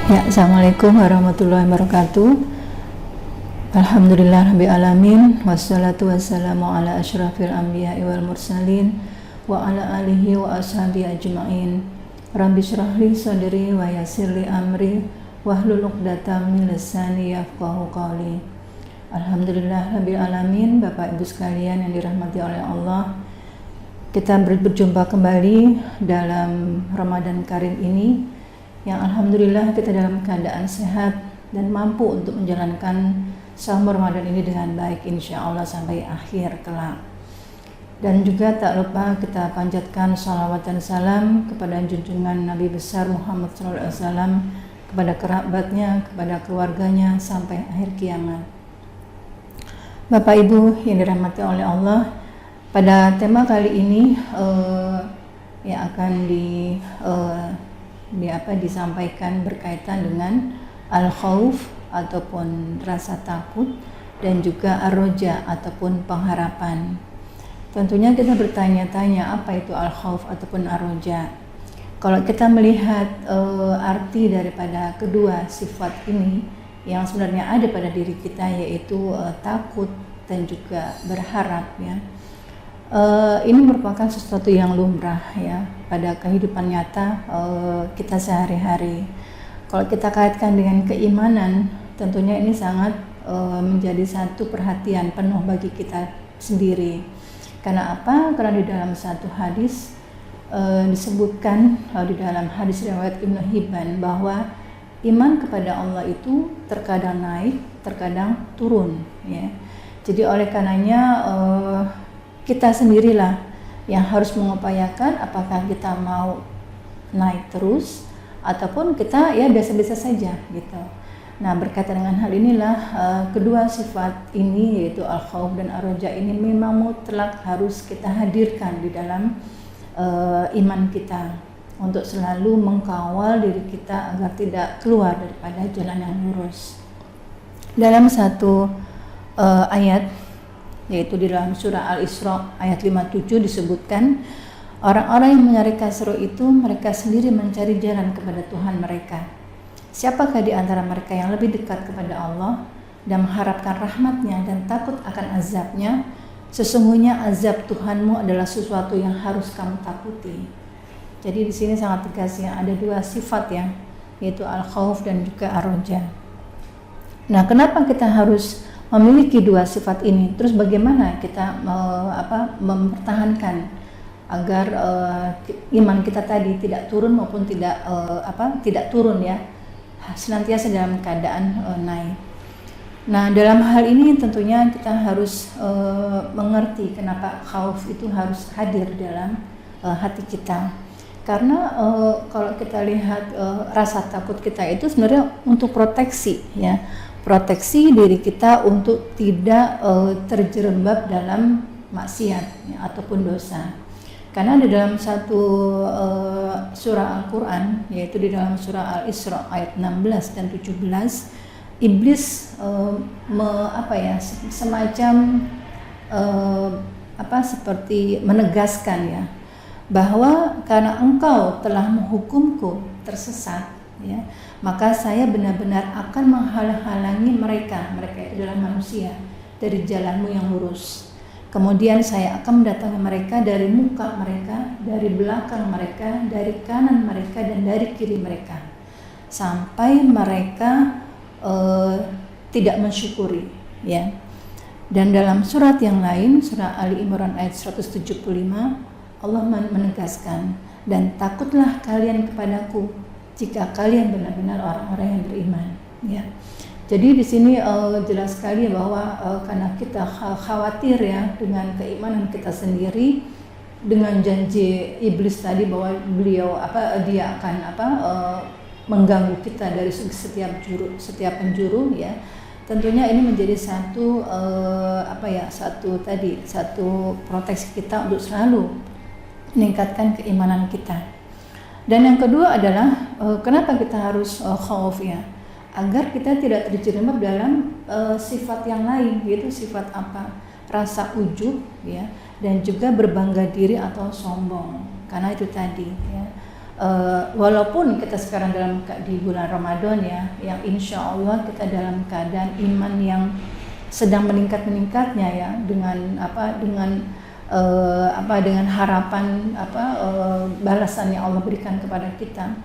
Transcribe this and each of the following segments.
Ya, Assalamualaikum warahmatullahi wabarakatuh. Alhamdulillah rabbil alamin, wassalatu wassalamu ala asyrafil anbiya'i wal mursalin wa ala alihi wa ashabihi ajma'in. Rabbi syrahli sadri wa yassirli amri wahlul 'uqdatam min lisani yafqahu qawli. Alhamdulillah rabbil alamin. Bapak Ibu sekalian yang dirahmati oleh Allah, kita berjumpa kembali dalam Ramadan Karim ini, yang alhamdulillah kita dalam keadaan sehat dan mampu untuk menjalankan selama Ramadan ini dengan baik insya Allah sampai akhir kelak. Dan juga tak lupa kita panjatkan salawat dan salam kepada junjungan Nabi besar Muhammad SAW, kepada kerabatnya, kepada keluarganya sampai akhir kiamat. Bapak Ibu yang dirahmati oleh Allah, pada tema kali ini yang akan disampaikan berkaitan dengan al-khauf ataupun rasa takut dan juga ar-roja ataupun pengharapan. Tentunya kita bertanya-tanya apa itu al-khauf ataupun ar-roja. Kalau kita melihat arti daripada kedua sifat ini yang sebenarnya ada pada diri kita, yaitu takut dan juga berharap, ya. Ini merupakan sesuatu yang lumrah, ya, pada kehidupan nyata kita sehari-hari. Kalau kita kaitkan dengan keimanan, tentunya ini sangat menjadi satu perhatian penuh bagi kita sendiri. Karena apa? Karena di dalam satu hadis disebutkan di dalam hadis riwayat Ibnu Hibban bahwa iman kepada Allah itu terkadang naik, terkadang turun, ya. Jadi oleh karenanya kita sendirilah yang harus mengupayakan apakah kita mau naik terus ataupun kita ya biasa-biasa saja gitu. Nah, berkaitan dengan hal inilah kedua sifat ini, yaitu al-khauf dan ar-roja, ini memang mutlak harus kita hadirkan di dalam iman kita untuk selalu mengkawal diri kita agar tidak keluar daripada jalan yang lurus. Dalam satu ayat, yaitu di dalam surah Al-Isra ayat 57 disebutkan, orang-orang yang menyarikan seru itu mereka sendiri mencari jalan kepada Tuhan mereka. Siapakah di antara mereka yang lebih dekat kepada Allah dan mengharapkan rahmatnya dan takut akan azabnya? Sesungguhnya azab Tuhanmu adalah sesuatu yang harus kamu takuti. Jadi di sini sangat tegas, ya, ada dua sifat, ya, yaitu al-khauf dan juga ar-roja. Nah, kenapa kita harus memiliki dua sifat ini? Terus bagaimana kita mempertahankan agar iman kita tadi tidak turun maupun tidak turun, ya, senantiasa dalam keadaan naik. Nah, dalam hal ini tentunya kita harus mengerti kenapa khauf itu harus hadir dalam hati kita. Karena kalau kita lihat rasa takut kita itu sebenarnya untuk proteksi, ya, proteksi diri kita untuk tidak terjerembab dalam maksiat, ya, ataupun dosa. Karena di dalam satu surah Al-Quran, yaitu di dalam surah Al-Isra ayat 16 dan 17, iblis semacam seperti menegaskan, ya, bahwa karena engkau telah menghukumku tersesat, ya, maka saya benar-benar akan menghalang-halangi mereka itu adalah manusia, dari jalanmu yang lurus. Kemudian saya akan mendatangi mereka dari muka mereka, dari belakang mereka, dari kanan mereka, dan dari kiri mereka, sampai mereka tidak mensyukuri, ya. Dan dalam surat yang lain, surah Ali Imran ayat 175, Allah menegaskan, dan takutlah kalian kepadaku jika kalian benar-benar orang-orang yang beriman, ya. Jadi di sini jelas sekali bahwa karena kita khawatir, ya, dengan keimanan kita sendiri, dengan janji iblis tadi bahwa dia akan mengganggu kita dari setiap penjuru, ya. Tentunya ini menjadi satu proteksi kita untuk selalu meningkatkan keimanan kita. Dan yang kedua adalah kenapa kita harus khauf, ya, agar kita tidak terjerembab dalam sifat yang lain, yaitu sifat rasa ujub, ya, dan juga berbangga diri atau sombong. Karena itu tadi, ya, walaupun kita sekarang di bulan Ramadan ya, yang insya Allah kita dalam keadaan iman yang sedang meningkatnya ya, dengan dengan harapan balasan yang Allah berikan kepada kita.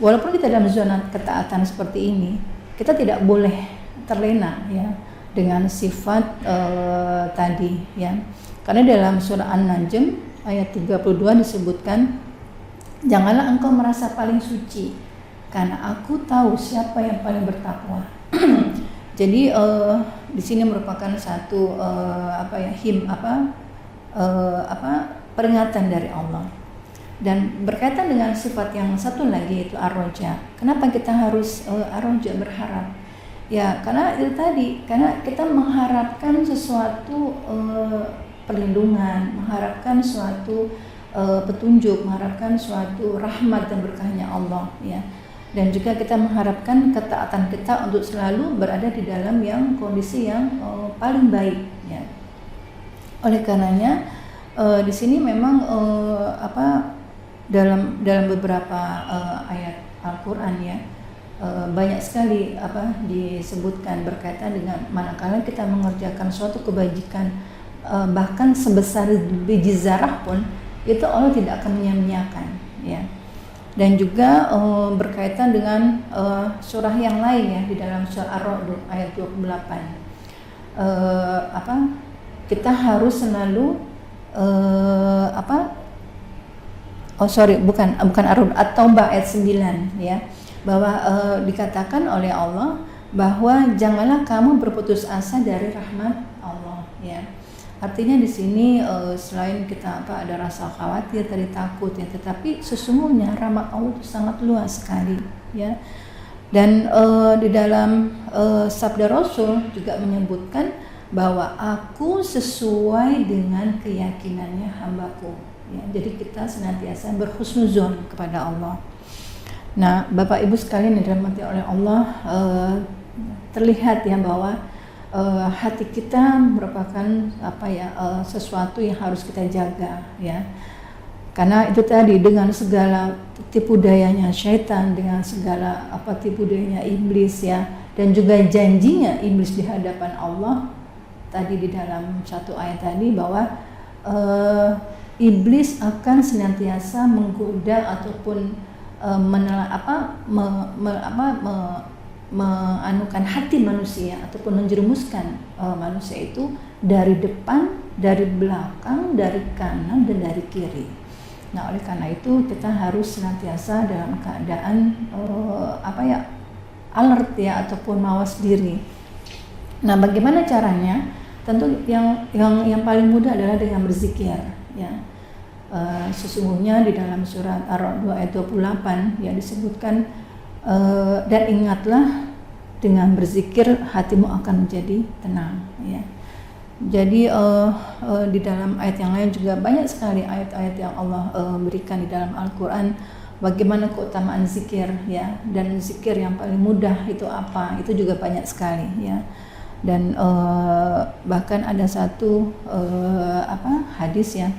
Walaupun kita dalam zona ketaatan seperti ini, kita tidak boleh terlena ya dengan sifat tadi ya. Karena dalam surah An-Najm ayat 32 disebutkan, janganlah engkau merasa paling suci, karena aku tahu siapa yang paling bertakwa. Jadi di sini merupakan satu peringatan dari Allah. Dan berkaitan dengan sifat yang satu lagi, yaitu ar-roja. Kenapa kita harus ar-roja, berharap? Ya karena itu tadi, karena kita mengharapkan sesuatu perlindungan, mengharapkan suatu petunjuk, mengharapkan suatu rahmat dan berkahnya Allah ya. Dan juga kita mengharapkan ketaatan kita untuk selalu berada di dalam yang kondisi yang paling baik ya. Oleh karenanya di sini memang dalam beberapa ayat Al-Qur'an ya, banyak sekali disebutkan berkaitan dengan manakala kita mengerjakan suatu kebajikan, bahkan sebesar biji zarah pun itu Allah tidak akan menyia-nyiakan ya. Dan juga berkaitan dengan surah yang lain ya, di dalam surah Ar-Ra'd ayat 28, kita harus selalu bukan Ar-Ra'd, At-Taubah ayat 9 ya, bahwa dikatakan oleh Allah bahwa janganlah kamu berputus asa dari rahmat Allah ya. Artinya di sini selain kita ada rasa khawatir, tadi takut ya, tetapi sesungguhnya rahmat Allah itu sangat luas sekali ya. Dan di dalam sabda Rasul juga menyebutkan bahwa aku sesuai dengan keyakinannya hambaku ya. Jadi kita senantiasa berhusnuzon kepada Allah. Nah, Bapak Ibu sekalian yang dirahmati oleh Allah, terlihat ya bahwa hati kita merupakan sesuatu yang harus kita jaga ya. Karena itu tadi, dengan segala tipu dayanya syaitan, dengan segala tipu dayanya iblis ya, dan juga janjinya iblis di hadapan Allah tadi di dalam satu ayat tadi, bahwa iblis akan senantiasa menggoda ataupun menganukan hati manusia ataupun menjerumuskan manusia itu dari depan, dari belakang, dari kanan dan dari kiri. Nah, oleh karena itu kita harus senantiasa dalam keadaan alert ya, ataupun mawas diri. Nah, bagaimana caranya? Tentu yang paling mudah adalah dengan berzikir ya. Sesungguhnya di dalam surat Ar-Ra'd ayat 28 ya disebutkan, dan ingatlah, dengan berzikir hatimu akan menjadi tenang ya. Jadi di dalam ayat yang lain juga banyak sekali ayat-ayat yang Allah berikan di dalam Al-Quran, bagaimana keutamaan zikir ya, dan zikir yang paling mudah itu apa, itu juga banyak sekali ya. Dan bahkan ada satu hadis ya,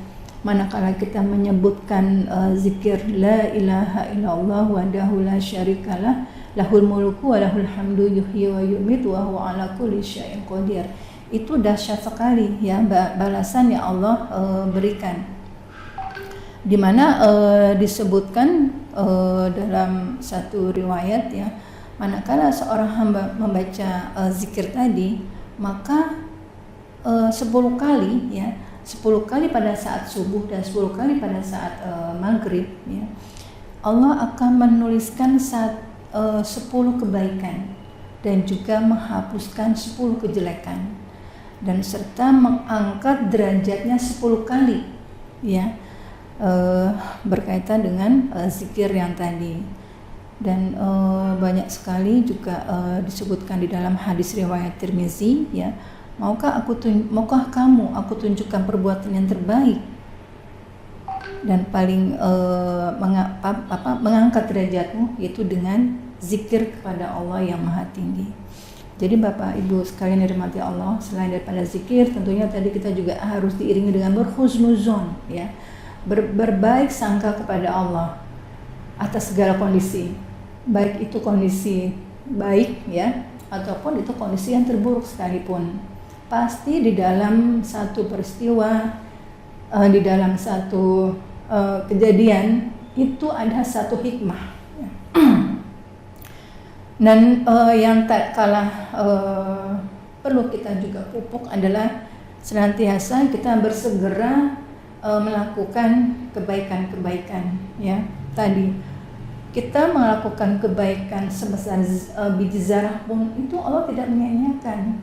manakala kita menyebutkan zikir la ilaha illallah wahdahu la syarikalah lahul mulku wa lahul hamdu yuhyi wa yumiitu wa huwa ala kulli syai'in qadir, itu dahsyat sekali ya balasan yang Allah berikan. Di mana disebutkan dalam satu riwayat ya, manakala seorang hamba membaca zikir tadi, maka 10 kali ya, 10 kali pada saat subuh dan 10 kali pada saat maghrib ya, Allah akan menuliskan 10 kebaikan dan juga menghapuskan 10 kejelekan, dan serta mengangkat derajatnya 10 kali ya, berkaitan dengan zikir yang tadi. Dan banyak sekali juga disebutkan di dalam hadis riwayat Tirmizi ya, maukah kamu aku tunjukkan perbuatan yang terbaik dan paling mengangkat derajatmu, yaitu dengan zikir kepada Allah yang Maha Tinggi. Jadi Bapak Ibu sekalian yang dirahmati Allah, selain daripada zikir, tentunya tadi kita juga harus diiringi dengan berhusnuzon ya, berbaik sangka kepada Allah. atas segala kondisi, baik itu kondisi baik ya ataupun itu kondisi yang terburuk sekalipun. Pasti di dalam satu peristiwa, di dalam satu kejadian itu ada satu hikmah. Dan yang tak kalah perlu kita juga pupuk adalah senantiasa kita bersegera melakukan kebaikan-kebaikan ya. Tadi kita melakukan kebaikan sebesar biji zarah pun itu Allah tidak menyia-nyiakan.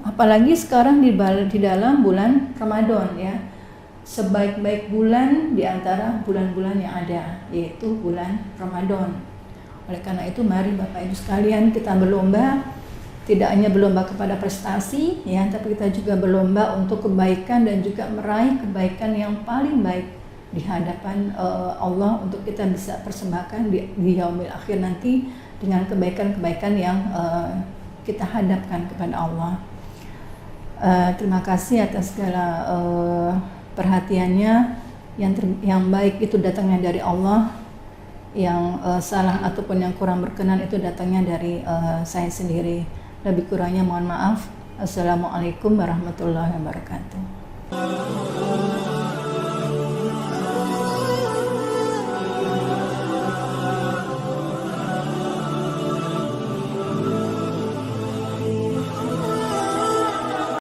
Apalagi sekarang di dalam bulan Ramadan ya. Sebaik-baik bulan di antara bulan-bulan yang ada, yaitu bulan Ramadan. Oleh karena itu mari Bapak Ibu sekalian kita berlomba, tidak hanya berlomba kepada prestasi ya, tapi kita juga berlomba untuk kebaikan dan juga meraih kebaikan yang paling baik di hadapan Allah untuk kita bisa persembahkan di yaumil akhir nanti dengan kebaikan-kebaikan yang kita hadapkan kepada Allah. Terima kasih atas segala perhatiannya. Yang baik itu datangnya dari Allah, yang salah ataupun yang kurang berkenan itu datangnya dari saya sendiri. Lebih kurangnya mohon maaf. Assalamualaikum warahmatullahi wabarakatuh.